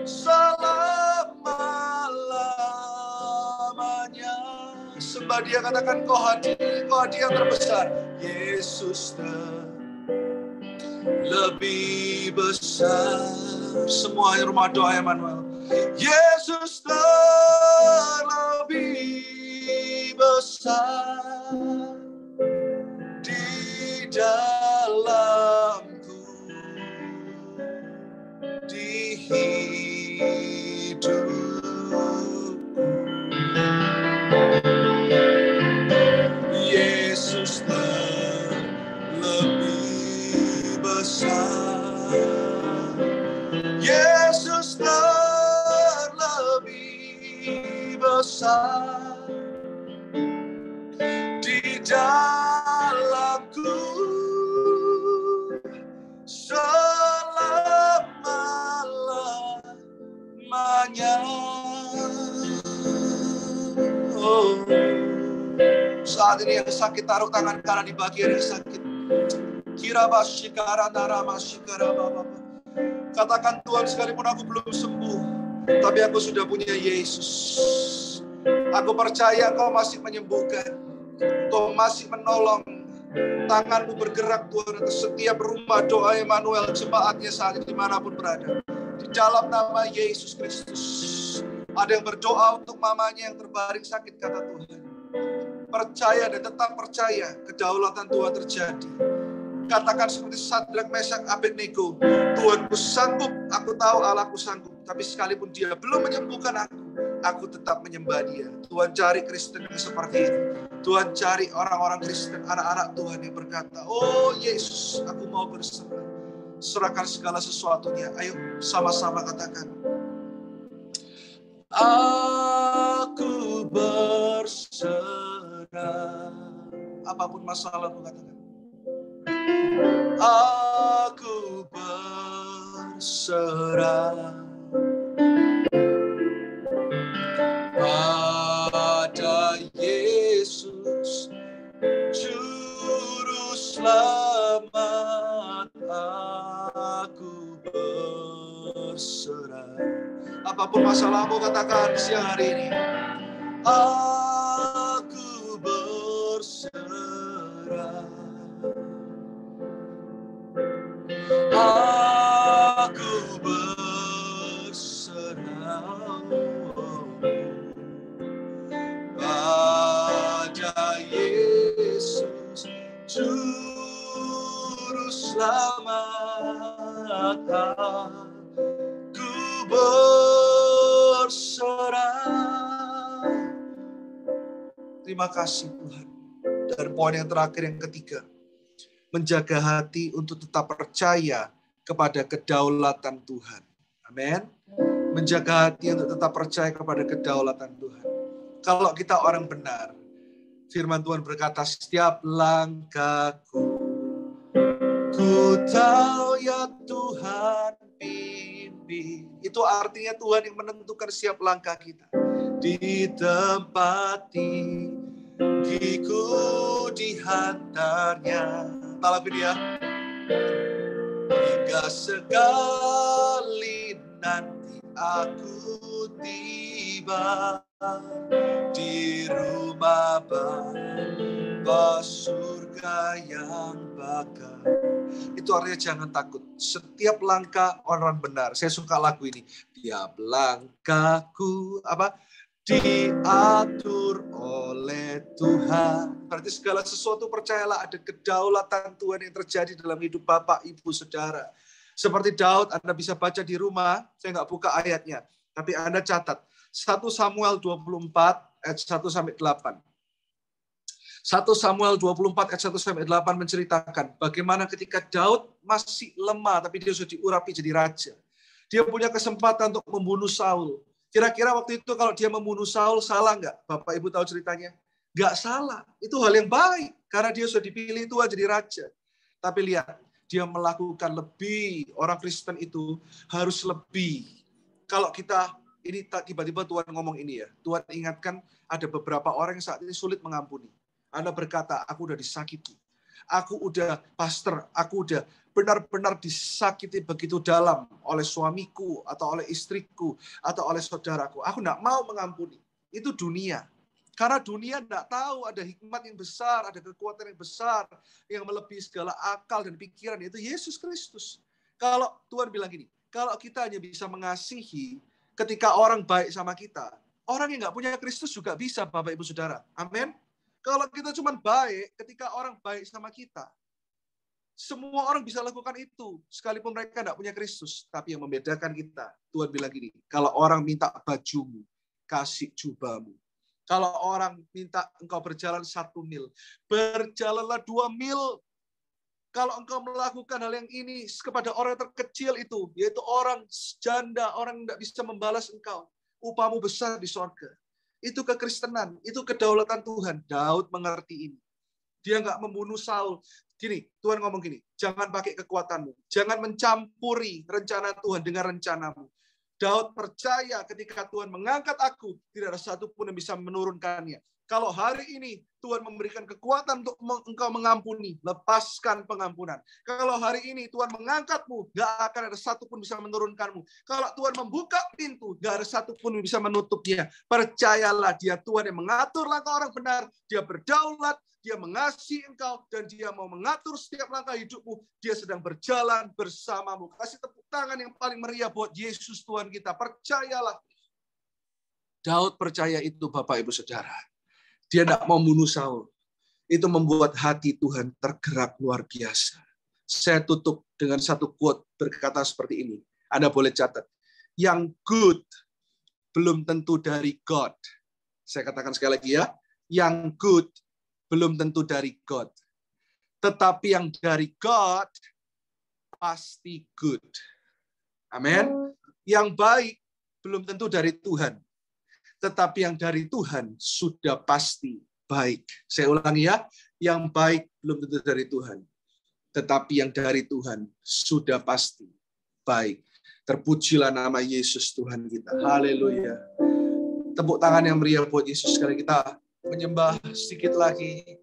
selama-lamanya. Sembah dia, katakan, kau hadir yang terbesar. Yesus lebih besar. Semua rumah doa Emmanuel. Yesus lebih besar di dalamku, di hidupku. Yesus lebih besar. Yesus terlebih besar di dalamku selama-lamanya. Oh. Saat ini yang sakit, taruh tangan kanan di bagian yang sakit. Katakan, Tuhan, sekalipun aku belum sembuh, tapi aku sudah punya Yesus. Aku percaya Engkau masih menyembuhkan, Engkau masih menolong, Tangan-Mu bergerak Tuhan atas setiap rumah doa Emmanuel, jemaatnya saat ini dimanapun berada. Di dalam nama Yesus Kristus. Ada yang berdoa untuk mamanya yang terbaring sakit, kata Tuhan. Percaya dan tetap percaya kedaulatan Tuhan terjadi. Katakan seperti Sadrak, Mesak, Abednego, Tuhanku sanggup, aku tahu Allahku sanggup. Tapi sekalipun dia belum menyembuhkan aku tetap menyembah dia. Tuhan cari Kristen yang seperti itu. Tuhan cari orang-orang Kristen, anak-anak Tuhan yang berkata, oh Yesus, aku mau berserah. Serahkan segala sesuatunya. Ayo sama-sama katakan. Aku berserah. Apapun masalahmu katakan. Aku berserah pada Yesus, Juru Selamat. Aku berserah. Apapun masalahmu katakan siang hari ini. Aku berserah. Aku berserah pada Yesus, Juru Selamat. Aku berserah. Terima kasih Tuhan. Dan poin yang terakhir, yang ketiga. Menjaga hati untuk tetap percaya kepada kedaulatan Tuhan. Amin. Menjaga hati untuk tetap percaya kepada kedaulatan Tuhan. Kalau kita orang benar, firman Tuhan berkata, setiap langkahku, ku tahu ya Tuhan pimpin. Itu artinya Tuhan yang menentukan setiap langkah kita. Di tempat gigiku dihantarnya. Talapin ya. Hingga sekali nanti aku tiba di rumah Bapa surga yang bakal. Itu artinya jangan takut. Setiap langkah orang benar. Saya suka lagu ini. Tiap langkahku diatur oleh Tuhan. Berarti segala sesuatu percayalah ada kedaulatan Tuhan yang terjadi dalam hidup Bapak, Ibu, Saudara. Seperti Daud, Anda bisa baca di rumah, saya nggak buka ayatnya, tapi Anda catat. 1 Samuel 24 ayat 1-8. 1 Samuel 24 ayat 1-8 menceritakan bagaimana ketika Daud masih lemah, tapi dia sudah diurapi jadi raja. Dia punya kesempatan untuk membunuh Saul. Kira-kira waktu itu kalau dia membunuh Saul, salah nggak? Bapak Ibu tahu ceritanya? Nggak salah. Itu hal yang baik. Karena dia sudah dipilih Tuhan jadi raja. Tapi lihat, dia melakukan lebih. Orang Kristen itu harus lebih. Kalau kita, ini tiba-tiba Tuhan ngomong ini ya. Tuhan ingatkan ada beberapa orang yang saat ini sulit mengampuni. Anda berkata, aku udah disakiti. Aku udah pastor, aku udah benar-benar disakiti begitu dalam oleh suamiku, atau oleh istriku, atau oleh saudaraku. Aku enggak mau mengampuni. Itu dunia. Karena dunia enggak tahu ada hikmat yang besar, ada kekuatan yang besar, yang melebihi segala akal dan pikiran, yaitu Yesus Kristus. Kalau Tuhan bilang gini, kalau kita hanya bisa mengasihi ketika orang baik sama kita, orang yang enggak punya Kristus juga bisa, Bapak Ibu Saudara. Amin. Kalau kita cuma baik ketika orang baik sama kita, semua orang bisa lakukan itu, sekalipun mereka tidak punya Kristus. Tapi yang membedakan kita, Tuhan bilang gini, kalau orang minta bajumu, kasih jubahmu. Kalau orang minta engkau berjalan 1 mil, berjalanlah 2 mil. Kalau engkau melakukan hal yang ini kepada orang yang terkecil itu, yaitu orang janda, orang yang tidak bisa membalas engkau, upahmu besar di sorga. Itu kekristenan, itu kedaulatan Tuhan. Daud mengerti ini. Dia nggak membunuh Saul. Gini, Tuhan ngomong gini, jangan pakai kekuatanmu. Jangan mencampuri rencana Tuhan dengan rencanamu. Daud percaya ketika Tuhan mengangkat aku, tidak ada satupun yang bisa menurunkannya. Kalau hari ini Tuhan memberikan kekuatan untuk engkau mengampuni, lepaskan pengampunan. Kalau hari ini Tuhan mengangkatmu, nggak akan ada satupun bisa menurunkanmu. Kalau Tuhan membuka pintu, nggak ada satupun yang bisa menutupnya. Percayalah, Dia Tuhan yang mengatur langkah orang benar. Dia berdaulat, dia mengasihi engkau, dan dia mau mengatur setiap langkah hidupmu. Dia sedang berjalan bersamamu. Kasih tepuk tangan yang paling meriah buat Yesus Tuhan kita. Percayalah. Daud percaya itu, Bapak Ibu Saudara. Dia tidak mau bunuh Saul. Itu membuat hati Tuhan tergerak luar biasa. Saya tutup dengan satu quote berkata seperti ini. Anda boleh catat. Yang good belum tentu dari God. Saya katakan sekali lagi ya. Yang good belum tentu dari God. Tetapi yang dari God pasti good. Amin. Yang baik belum tentu dari Tuhan. Tetapi yang dari Tuhan sudah pasti baik. Saya ulangi ya. Yang baik belum tentu dari Tuhan. Tetapi yang dari Tuhan sudah pasti baik. Terpujilah nama Yesus Tuhan kita. Haleluya. Tepuk tangan yang meriah buat Yesus. Sekali kita menyembah sedikit lagi.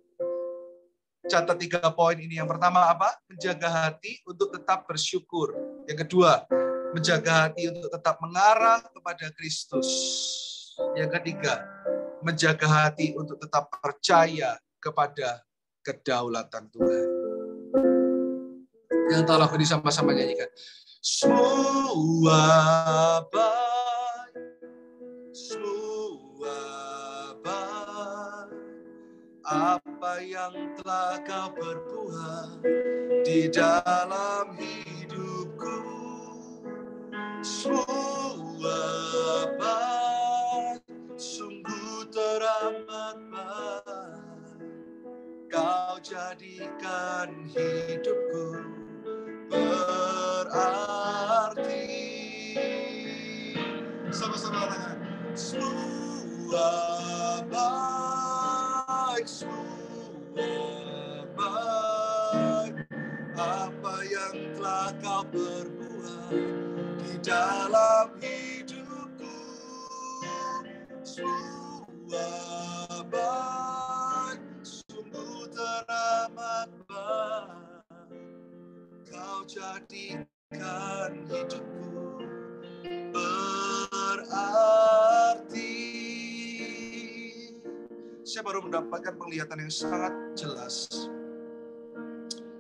Catat 3 poin ini. Yang pertama apa? Menjaga hati untuk tetap bersyukur. Yang kedua, menjaga hati untuk tetap mengarah kepada Kristus. Yang ketiga, menjaga hati untuk tetap percaya kepada kedaulatan Tuhan. Yang telah aku sama-sama nyanyikan. Semua baik, semua baik, apa yang telah kau perbuat di dalam hidupku. Semua baik, sungguh teramat baik, kau jadikan hidupku berarti. Sama-sama tangan. Semua baik, semua baik, apa yang telah kau perbuat di dalam hidupku. Semua baik, sungguh teramat baik, kau jadikan hidupku berarti. Saya baru mendapatkan penglihatan yang sangat jelas.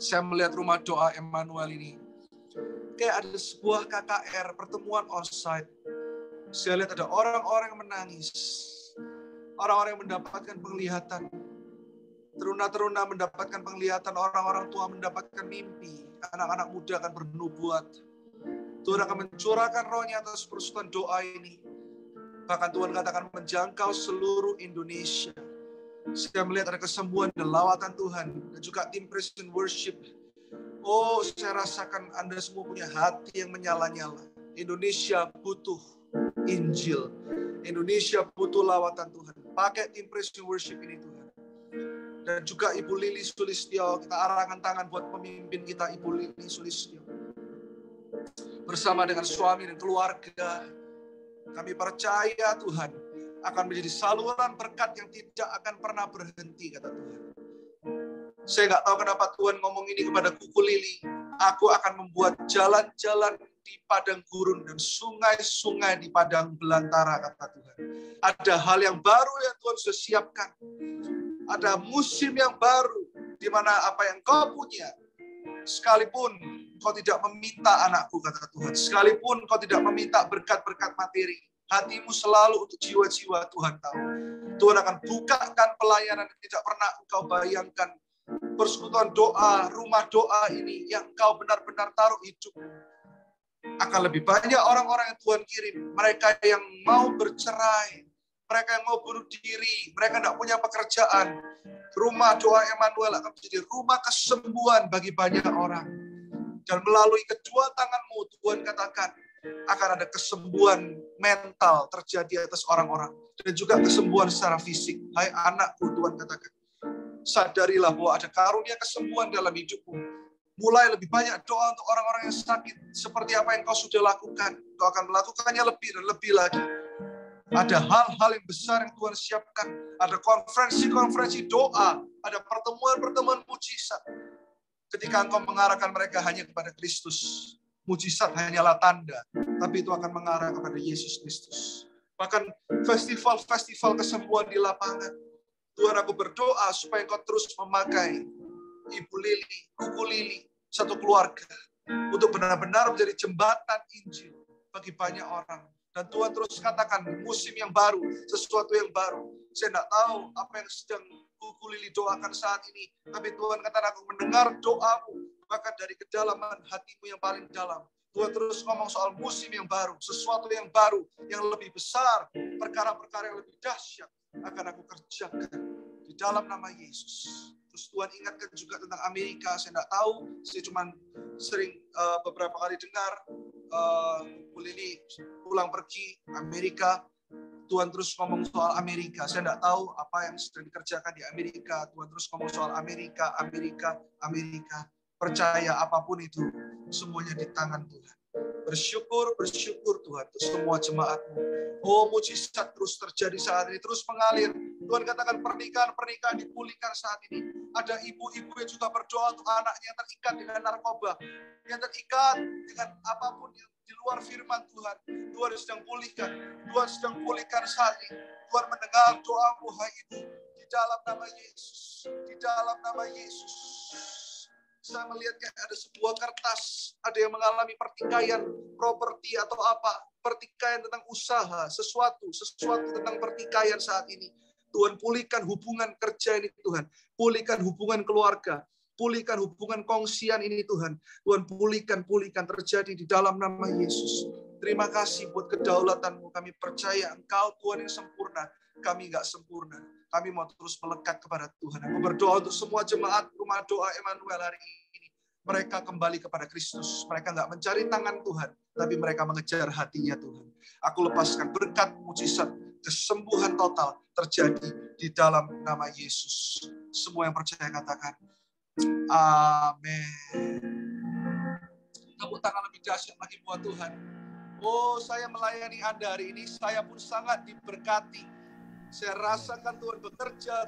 Saya melihat rumah doa Emmanuel ini. Kayak ada sebuah KKR, pertemuan onsite. Saya lihat ada orang-orang yang menangis. Orang-orang yang mendapatkan penglihatan. Teruna-teruna mendapatkan penglihatan, orang-orang tua mendapatkan mimpi. Anak-anak muda akan bernubuat. Tuhan akan mencurahkan rohnya atas persekutuan doa ini. Bahkan Tuhan katakan menjangkau seluruh Indonesia. Saya melihat ada kesembuhan dan lawatan Tuhan. Dan juga tim praise and worship. Oh, saya rasakan Anda semua punya hati yang menyala-nyala. Indonesia butuh Injil. Indonesia butuh lawatan Tuhan. Pakai tim praise and worship ini Tuhan. Dan juga Ibu Lili Sulistyo, kita arahkan tangan buat pemimpin kita, Ibu Lili Sulistyo. Bersama dengan suami dan keluarga, kami percaya Tuhan akan menjadi saluran berkat yang tidak akan pernah berhenti, kata Tuhan. Saya nggak tahu kenapa Tuhan ngomong ini kepada Kuku Lili. Aku akan membuat jalan-jalan di padang gurun dan sungai-sungai di padang belantara, kata Tuhan. Ada hal yang baru yang Tuhan sudah siapkan. Ada musim yang baru, di mana apa yang kau punya, sekalipun kau tidak meminta anakku, kata Tuhan, sekalipun kau tidak meminta berkat-berkat materi, hatimu selalu untuk jiwa-jiwa Tuhan tahu. Tuhan akan bukakan pelayanan yang tidak pernah engkau bayangkan. Persekutuan doa, rumah doa ini yang kau benar-benar taruh hidup. Akan lebih banyak orang-orang yang Tuhan kirim, mereka yang mau bercerai, mereka yang mau bunuh diri, mereka tidak punya pekerjaan. Rumah doa Emmanuel akan menjadi rumah kesembuhan bagi banyak orang. Dan melalui kedua tanganmu, Tuhan katakan, akan ada kesembuhan mental terjadi atas orang-orang. Dan juga kesembuhan secara fisik. Hai anakku, Tuhan katakan, sadarilah bahwa ada karunia kesembuhan dalam hidupmu. Mulai lebih banyak doa untuk orang-orang yang sakit. Seperti apa yang kau sudah lakukan. Kau akan melakukannya lebih dan lebih lagi. Ada hal-hal yang besar yang Tuhan siapkan. Ada konferensi-konferensi doa. Ada pertemuan-pertemuan mujizat. Ketika engkau mengarahkan mereka hanya kepada Kristus. Mujizat hanyalah tanda. Tapi itu akan mengarah kepada Yesus Kristus. Bahkan festival-festival kesembuhan di lapangan. Tuhan, aku berdoa supaya Engkau terus memakai Ibu Lili, Kuku Lili, satu keluarga untuk benar-benar menjadi jembatan Injil bagi banyak orang. Dan Tuhan terus katakan musim yang baru, sesuatu yang baru. Saya tidak tahu apa yang sedang Kuku Lili doakan saat ini, tapi Tuhan katakan aku mendengar doamu, bahkan dari kedalaman hatimu yang paling dalam. Tuhan terus ngomong soal musim yang baru, sesuatu yang baru, yang lebih besar, perkara-perkara yang lebih dahsyat akan aku kerjakan di dalam nama Yesus. Terus Tuhan ingatkan juga tentang Amerika. Saya tidak tahu, saya cuma sering beberapa kali dengar Bu Lili pulang pergi Amerika. Tuhan terus ngomong soal Amerika. Saya tidak tahu apa yang sedang dikerjakan di Amerika. Tuhan terus ngomong soal Amerika, Amerika, Amerika. Percaya apapun itu, semuanya di tangan Tuhan. Bersyukur Tuhan untuk semua jemaat-Mu. Oh, mujizat terus terjadi saat ini, terus mengalir. Tuhan katakan pernikahan dipulihkan saat ini. Ada ibu-ibu yang juga berdoa untuk anaknya yang terikat dengan narkoba, yang terikat dengan apapun yang di luar firman Tuhan. Tuhan sedang pulihkan. Tuhan sedang pulihkan saat ini. Tuhan mendengar doamu hai ibu. Di dalam nama Yesus. Di dalam nama Yesus. Saya melihatnya ada sebuah kertas. Ada yang mengalami pertikaian properti atau apa. Pertikaian tentang usaha. Sesuatu tentang pertikaian saat ini. Tuhan pulihkan hubungan kerja ini Tuhan. Pulihkan hubungan keluarga. Pulihkan hubungan kongsian ini Tuhan. Tuhan pulihkan terjadi di dalam nama Yesus. Terima kasih buat kedaulatan-Mu. Kami percaya Engkau Tuhan yang sempurna. Kami enggak sempurna. Kami mau terus melekat kepada Tuhan. Aku berdoa untuk semua jemaat Rumah Doa Emmanuel hari ini. Mereka kembali kepada Kristus. Mereka enggak mencari tangan Tuhan. Tapi mereka mengejar hatinya Tuhan. Aku lepaskan berkat mujizat. Kesembuhan total terjadi di dalam nama Yesus. Semua yang percaya katakan. Amin. Tepuk tangan lebih dahsyat lagi buat Tuhan. Oh, saya melayani Anda hari ini. Saya pun sangat diberkati. Saya rasakan Tuhan bekerja